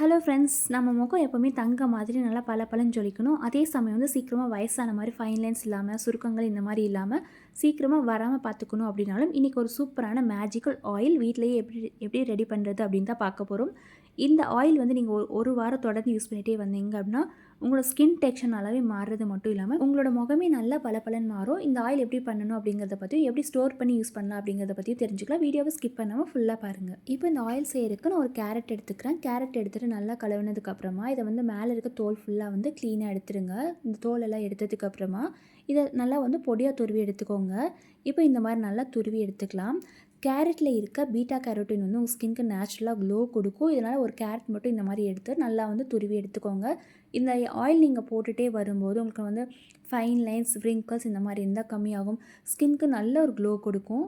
Hello friends, நம்ம முகம் எப்போவுமே தங்க மாதிரி நல்லா பளபளன்னு ஜொலிக்கணும். அதே சமயம் வந்து சீக்கிரமாக வயசான மாதிரி ஃபைன் லைன்ஸ் இல்லாமல், சுருக்கங்கள் இந்த மாதிரி இல்லாமல் சீக்கிரமாக வராமல் பார்த்துக்கணும் அப்படின்னாலும், இன்றைக்கி ஒரு சூப்பரான மேஜிக்கல் ஆயில் வீட்டிலேயே எப்படி எப்படி ரெடி பண்ணுறது அப்படின்னு தான் பார்க்க போகிறோம். இந்த ஆயில் வந்து நீங்கள் ஒரு வாரம் தொடர்ந்து யூஸ் பண்ணிகிட்டே வந்தீங்க அப்படின்னா, உங்களோட ஸ்கின் டெக்ஸ்சர் நல்லாவே மாறுறது மட்டும் இல்லாமல், உங்களோட முகமே நல்லா பளபளன்னு மாறும். இந்த ஆயில் எப்படி பண்ணணும் அப்படிங்கிறத பற்றியும், எப்படி ஸ்டோர் பண்ணி யூஸ் பண்ணலாம் அப்படிங்கிறத பற்றியும் தெரிஞ்சுக்கலாம். வீடியோவை ஸ்கிப் பண்ணாமல் ஃபுல்லாக பாருங்கள். இப்போ இந்த ஆயில் செய்யறதுக்கு நான் ஒரு கேரட் எடுத்துக்கிறேன். கேரட் எடுத்துகிட்டு நல்லா கழுவினதுக்கப்புறமா இதை வந்து மேலே இருக்க தோல் ஃபுல்லாக வந்து க்ளீனாக எடுத்துருங்க. இந்த தோலெல்லாம் எடுத்ததுக்கப்புறமா இதை நல்லா வந்து பொடியாக துருவி எடுத்துக்கோங்க. இப்போ இந்த மாதிரி நல்லா துருவி எடுத்துக்கலாம். கேரட்டில் இருக்க பீட்டா கேரோட்டின் வந்து உங்கள் ஸ்கின்க்கு நேச்சுரலாக க்ளோ கொடுக்கும். இதனால் ஒரு கேரட் மட்டும் இந்த மாதிரி எடுத்து நல்லா வந்து துருவி எடுத்துக்கோங்க. இந்த ஆயில் நீங்கள் போட்டுகிட்டே வரும்போது உங்களுக்கு வந்து ஃபைன் லைன்ஸ், ரிங்கிள்ஸ் இந்த மாதிரி இருந்தால் கம்மியாகும். ஸ்கின்க்கு நல்ல ஒரு க்ளோ கொடுக்கும்.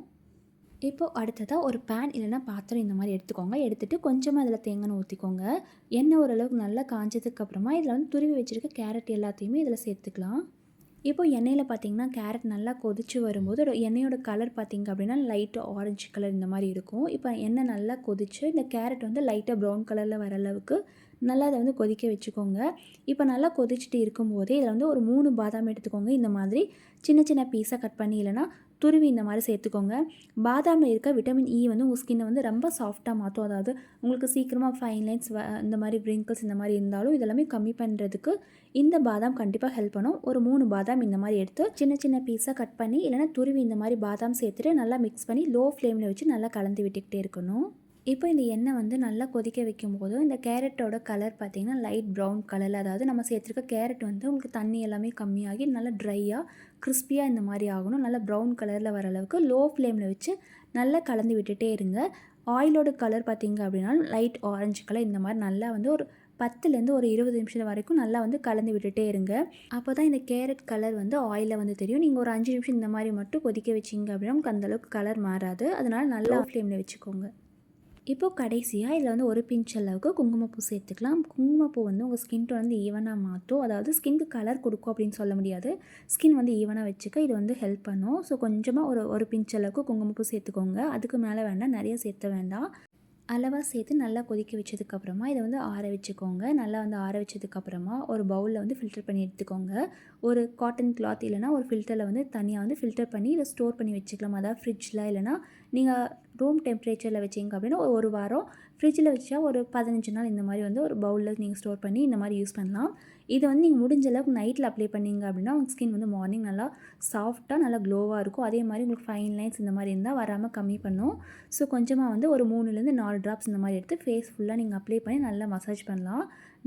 இப்போது அடுத்ததாக ஒரு பேன் இல்லைனா பாத்திரம் இந்த மாதிரி எடுத்துக்கோங்க. எடுத்துகிட்டு கொஞ்சமாக அதில் தேங்காய் ஊற்றிக்கோங்க. எண்ணெய் ஓரளவுக்கு நல்லா காஞ்சதுக்கப்புறமா இதில் வந்து துருவி வச்சுருக்க கேரட் எல்லாத்தையுமே இதில் சேர்த்துக்கலாம். இப்போ எண்ணெயில் பார்த்தீங்கன்னா கேரட் நல்லா கொதிச்சு வரும்போது எண்ணெயோட கலர் பார்த்திங்க அப்படின்னா லைட்டாக ஆரஞ்சு கலர் இந்த மாதிரி இருக்கும். இப்போ எண்ணெய் நல்லா கொதிச்சு இந்த கேரட் வந்து லைட்டாக ப்ரௌன் கலரில் வர அளவுக்கு நல்லா அதை வந்து கொதிக்க வச்சுக்கோங்க. இப்போ நல்லா கொதிச்சுட்டு இருக்கும்போதே இதில் வந்து ஒரு 3 பாதாம் எடுத்துக்கோங்க. இந்த மாதிரி சின்ன சின்ன பீஸாக கட் பண்ணி இல்லைனா துருவி இந்த மாதிரி சேர்த்துக்கோங்க. பாதாமில் இருக்க விட்டமின் இ வந்து உங்கள் ஸ்கின்னை வந்து ரொம்ப சாஃப்டாக மாற்றும். அதாவது உங்களுக்கு சீக்கிரமாக ஃபைன் லைன்ஸ் இந்த மாதிரி ரிங்கிள்ஸ் இந்த மாதிரி இருந்தாலும் இதெல்லாமே கம்மி பண்ணுறதுக்கு இந்த பாதாம் கண்டிப்பாக ஹெல்ப் பண்ணும். ஒரு 3 பாதாம் இந்த மாதிரி எடுத்து சின்ன சின்ன பீஸாக கட் பண்ணி இல்லைனா துருவி இந்த மாதிரி பாதாம் சேர்த்துட்டு நல்லா மிக்ஸ் பண்ணி லோ ஃப்ளேமில் வச்சு நல்லா கலந்து விட்டுக்கிட்டே இருக்கணும். இப்போ இந்த எண்ணெய் வந்து நல்லா கொதிக்க வைக்கும்போது இந்த கேரட்டோட கலர் பார்த்திங்கன்னா லைட் ப்ரௌன் கலரில், அதாவது நம்ம சேர்த்துருக்க கேரட் வந்து உங்களுக்கு தண்ணி எல்லாமே கம்மியாகி நல்லா ட்ரையாக கிறிஸ்பியாக இந்த மாதிரி ஆகணும். நல்லா ப்ரௌன் கலரில் வர அளவுக்கு லோ ஃப்ளேமில் வச்சு நல்லா கலந்து விட்டுட்டே இருங்க. ஆயிலோட கலர் பார்த்திங்க அப்படின்னா லைட் ஆரஞ்சு கலர் இந்த மாதிரி நல்லா வந்து ஒரு 10லேருந்து ஒரு 20 நிமிஷம் வரைக்கும் நல்லா வந்து கலந்து விட்டுட்டே இருங்க. அப்போ தான் இந்த கேரட் கலர் வந்து ஆயிலில் வந்து தெரியும். நீங்கள் ஒரு 5 நிமிஷம் இந்த மாதிரி மட்டும் கொதிக்க வச்சிங்க அப்படின்னா உங்களுக்கு அந்தளவுக்கு கலர் மாறாது. அதனால் நல்லா ஃப்ளேமில் வச்சுக்கோங்க. இப்போது கடைசியாக இதில் வந்து ஒரு பிஞ்ச் அளவுக்கு குங்குமப்பூ சேர்த்துக்கலாம். குங்குமப்பூ வந்து உங்கள் ஸ்கின் டோன் வந்து ஈவனாக மாற்றும். அதாவது ஸ்கின்க்கு கலர் கொடுக்கும் அப்படின்னு சொல்ல முடியாது. ஸ்கின் வந்து ஈவனாக வச்சுக்க இது வந்து ஹெல்ப் பண்ணும். ஸோ கொஞ்சமாக ஒரு பிஞ்ச் அளவுக்கு குங்குமப்பூ சேர்த்துக்கோங்க. அதுக்கு மேலே வேண்டாம், நிறைய சேர்த்த வேண்டாம். அளவாக சேர்த்து நல்லா கொதிக்க வச்சதுக்கப்புறமா இதை வந்து ஆற வச்சுக்கோங்க. நல்லா வந்து ஆற வச்சதுக்கப்புறமா ஒரு பவுலில் வந்து ஃபில்டர் பண்ணி எடுத்துக்கோங்க. ஒரு காட்டன் கிளாத் இல்லைனா ஒரு ஃபில்டரில் வந்து தனியாக வந்து ஃபில்டர் பண்ணி இதை ஸ்டோர் பண்ணி வச்சுக்கலாம். அதாவது ஃப்ரிட்ஜில் இல்லைனா நீங்கள் ரூம் டெம்பரேச்சரில் வச்சிங்க அப்படின்னா ஒரு வாரம், ஃப்ரிட்ஜில் வச்சா ஒரு 15 நாள் இந்த மாதிரி வந்து ஒரு பவுலில் நீங்கள் ஸ்டோர் பண்ணி இந்த மாதிரி யூஸ் பண்ணலாம். இதை வந்து நீங்கள் முடிஞ்ச அளவுக்கு நைட்டில் அப்ளை பண்ணிங்க அப்படின்னா உங்கள் ஸ்கின் வந்து மார்னிங் நல்லா சாஃப்டாக நல்லா க்ளோவாக இருக்கும். அதே மாதிரி உங்களுக்கு ஃபைன் லைன்ஸ் இந்த மாதிரி இருந்தால் வராமல் கம்மி பண்ணும். ஸோ கொஞ்சமாக வந்து ஒரு 3லேருந்து 4 ட்ராப்ஸ் இந்த மாதிரி எடுத்து ஃபேஸ் ஃபுல்லாக நீங்கள் அப்ளை பண்ணி நல்லா மசாஜ் பண்ணலாம்.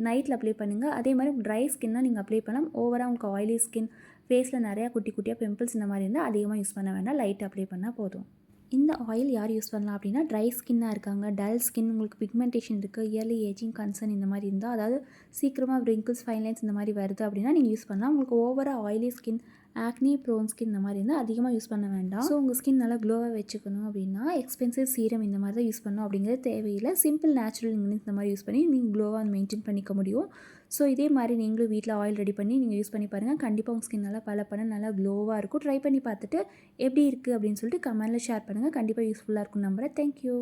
நைட்டில் அப்ளை பண்ணுங்கள். அதே மாதிரி ட்ரை ஸ்கின்னாக நீங்கள் அப்ளை பண்ணலாம். ஓவராக உங்களுக்கு ஆயிலி ஸ்கின், ஃபேஸில் நிறையா குட்டி குட்டியாக பிம்பிள்ஸ் இந்த மாதிரி இருந்தால் அதிகமாக யூஸ் பண்ண வேண்டாம். லைட் அப்ளை பண்ணால் போதும். இந்த ஆயில் யார் யூஸ் பண்ணலாம் அப்படின்னா ட்ரை ஸ்கின்னாக இருக்காங்க, டல் ஸ்கின், உங்களுக்கு பிக்மெண்டேஷன் இருக்குது, இயர்லி ஏஜிங் கன்சர்ன் இந்த மாதிரி இருந்தால், அதாவது சீக்கிரமாக ரிங்கிள்ஸ், ஃபைன் லைன்ஸ் இந்த மாதிரி வருது அப்படின்னா நீங்கள் யூஸ் பண்ணலாம். உங்களுக்கு ஓவராக oily skin, acne prone skin இந்த மாதிரி இருந்தால் அதிகமாக யூஸ் பண்ண வேண்டாம். ஸோ உங்கள் ஸ்கின் நல்லா க்ளோவாக வச்சுக்கணும் அப்படின்னா எக்ஸ்பென்சிவ் சீரம் இந்த மாதிரி தான் யூஸ் பண்ணணும் அப்படிங்கிறது தேவையில்லை. சிம்பிள் நேச்சுரல் இன்க்ரீடியன்ஸ் இந்த மாதிரி யூஸ் பண்ணி நீங்கள் க்ளோவாக மெயின்டைன் பண்ணிக்க முடியும். ஸோ இதே மாதிரி நீங்களும் வீட்டில் ஆயில் ரெடி பண்ணி நீங்கள் யூஸ் பண்ணி பாருங்கள். கண்டிப்பாக உங்கள் ஸ்கின் நல்லா பளபளன்னு நல்லா க்ளோவாக இருக்கும். ட்ரை பண்ணி பார்த்துட்டு எப்படி இருக்குது அப்படின்னு சொல்லிட்டு கமெண்ட்டில் ஷேர் பண்ணுங்கள். கண்டிப்பாக யூஸ்ஃபுல்லாக இருக்கும் நம்புறேன். தேங்க்யூ.